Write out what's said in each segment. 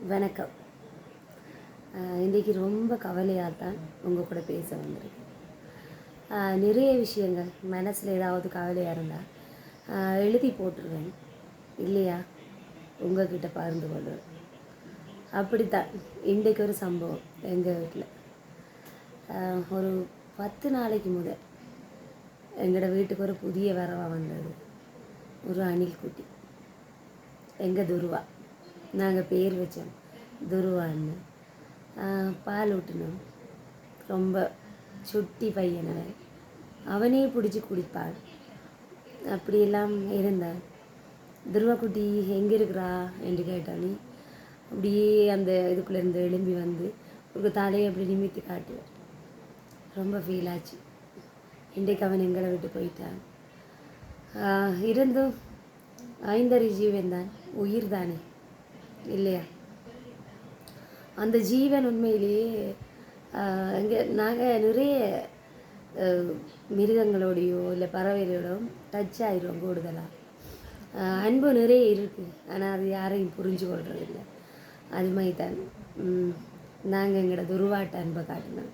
வணக்கம். இன்றைக்கி ரொம்ப கவலையாக தான் உங்கள் கூட பேச வந்திருக்கு. நிறைய விஷயங்கள் மனசில் ஏதாவது கவலையாக இருந்தால் எழுதி போட்டுருவேன் இல்லையா, உங்கள்கிட்ட பகிர்ந்து கொள்வேன். அப்படித்தான் இன்றைக்கு ஒரு சம்பவம். எங்கள் வீட்டில் ஒரு 10 நாளைக்கு முதல் எங்களோட வீட்டுக்கு ஒரு புதிய வரவாக வந்தது. ஒரு அணில் குட்டி, எங்கள் துருவா. நாங்கள் பேர் வச்சோம் துருவான்னு. பால் ஊட்டினோம். ரொம்ப சுட்டி பையனவன், அவனே பிடிச்சி குடிப்பான். அப்படியெல்லாம் இருந்தான். துருவா குட்டி எங்கே இருக்கிறா என்று கேட்டானே அப்படியே அந்த இதுக்குள்ளேருந்து எழும்பி வந்து ஒரு தலையை அப்படி நிமித்தி காட்டுவார். ரொம்ப ஃபீல் ஆச்சு. இன்றைக்கு அவன் எங்களை விட்டு போயிட்டான். இருந்தும் ஐந்தறி ஜீவன் தான், உயிர் தானே இல்லையா? அந்த ஜீவன் உண்மையிலேயே இங்கே நாங்கள் நிறைய மிருகங்களோடையோ இல்லை பறவைகளோடோ டச் ஆகிடுவோம் கூடுதலாக. அன்பு நிறைய இருக்குது, ஆனால் அது யாரையும் புரிஞ்சு கொள்றதில்லை. அது மாதிரி தான் நாங்கள் எங்களோட துருவாட்ட அன்பை காட்டினோம்.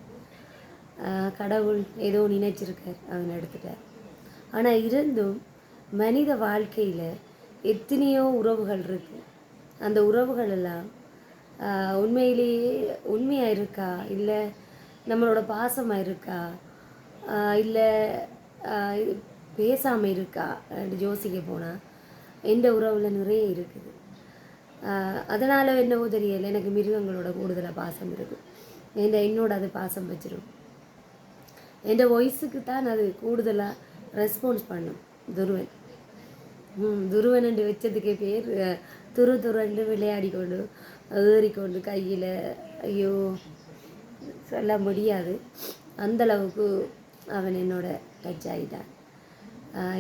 கடவுள் ஏதோ நினைச்சிருக்கார், அவன் எடுத்துட்டார். ஆனால் இருந்தும் மனித வாழ்க்கையில் எத்தனையோ உறவுகள் இருக்குது. அந்த உறவுகள் எல்லாம் உண்மையிலேயே உண்மையாக இருக்கா, இல்லை நம்மளோட பாசமாக இருக்கா, இல்லை பேசாமல் இருக்கா அப்படி யோசிக்க போனால் எந்த உறவில் நிறைய இருக்குது. அதனால் என்னவோ தெரியலை, எனக்கு மிருகங்களோட கூடுதலாக பாசம் இருக்குது. என்னோட அது பாசம் வச்சிடும். என் வயசுக்கு தான் அது கூடுதலாக ரெஸ்பான்ஸ் பண்ணும். துருவன் துருவன் என்று வச்சதுக்கே பேர் துருண்டு விளையாடி கொண்டு ஏறிக்கொண்டு கையில், ஐயோ சொல்ல முடியாது, அந்தளவுக்கு அவன் என்னோட டச் ஆகிட்டான்.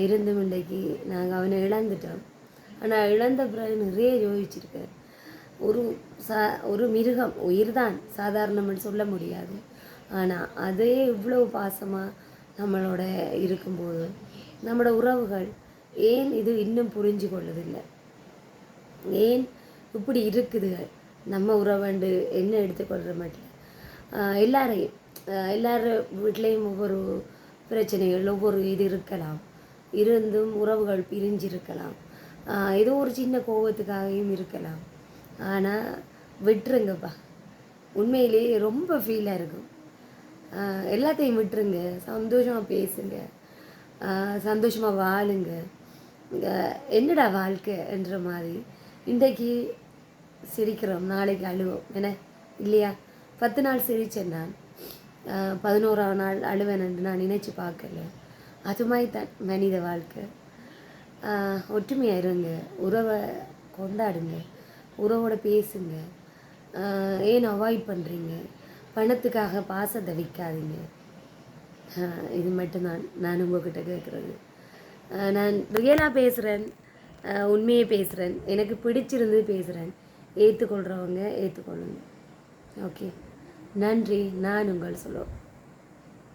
இருந்தும் இன்றைக்கு நாங்கள் அவனை இழந்துட்டோம். ஆனால் இழந்த பிறகு நிறைய யோசிச்சிருக்கார். ஒரு மிருகம் உயிர் தான், சாதாரணமாக சொல்ல முடியாது. ஆனால் அதே இவ்வளோ பாசமாக நம்மளோட இருக்கும்போது நம்மளோட உறவுகள் ஏன் இது இன்னும் புரிஞ்சு கொள்ளதில்லை? ஏன் இப்படி இருக்குது? நம்ம உறவுண்டு என்ன எடுத்துக்கொள்கிற மாட்டேன். எல்லார் வீட்லேயும் ஒவ்வொரு பிரச்சனைகள், ஒவ்வொரு இது இருக்கலாம். இருந்தும் உறவுகள் பிரிஞ்சிருக்கலாம். ஏதோ ஒரு சின்ன கோபத்துக்காகவும் இருக்கலாம். ஆனால் விட்டுருங்கப்பா, உண்மையிலேயே ரொம்ப ஃபீலாக இருக்கும். எல்லாத்தையும் விட்டுருங்க, சந்தோஷமாக பேசுங்க, சந்தோஷமாக வாழுங்க. என்னடா வாழ்க்கை என்ற மாதிரி இன்றைக்கு சிரிக்கிறோம், நாளைக்கு அழுவோம் என்ன இல்லையா? 10 நாள் சிரித்தேன் நான், 11ஆம் நாள் அழுவேன் என்று நான் நினச்சி பார்க்கல. அது மாதிரி தான் மனித வாழ்க்கை. ஒற்றுமையாக இருங்க, உறவை கொண்டாடுங்க, உறவோட பேசுங்க. ஏன் அவாய்ட் பண்ணுறீங்க? பணத்துக்காக பாசத்தை விற்காதீங்க. இது மட்டும்தான் நான் உங்கள்கிட்ட கேட்குறது. நான் ரியலாக பேசுகிறேன், உண்மையே பேசுகிறேன், எனக்கு பிடிச்சிருந்து பேசுகிறேன். ஏற்றுக்கொள்கிறவங்க ஏற்றுக்கொள்ளுங்க. ஓகே, நன்றி. நான் உங்கள் சொல்லுவோம்.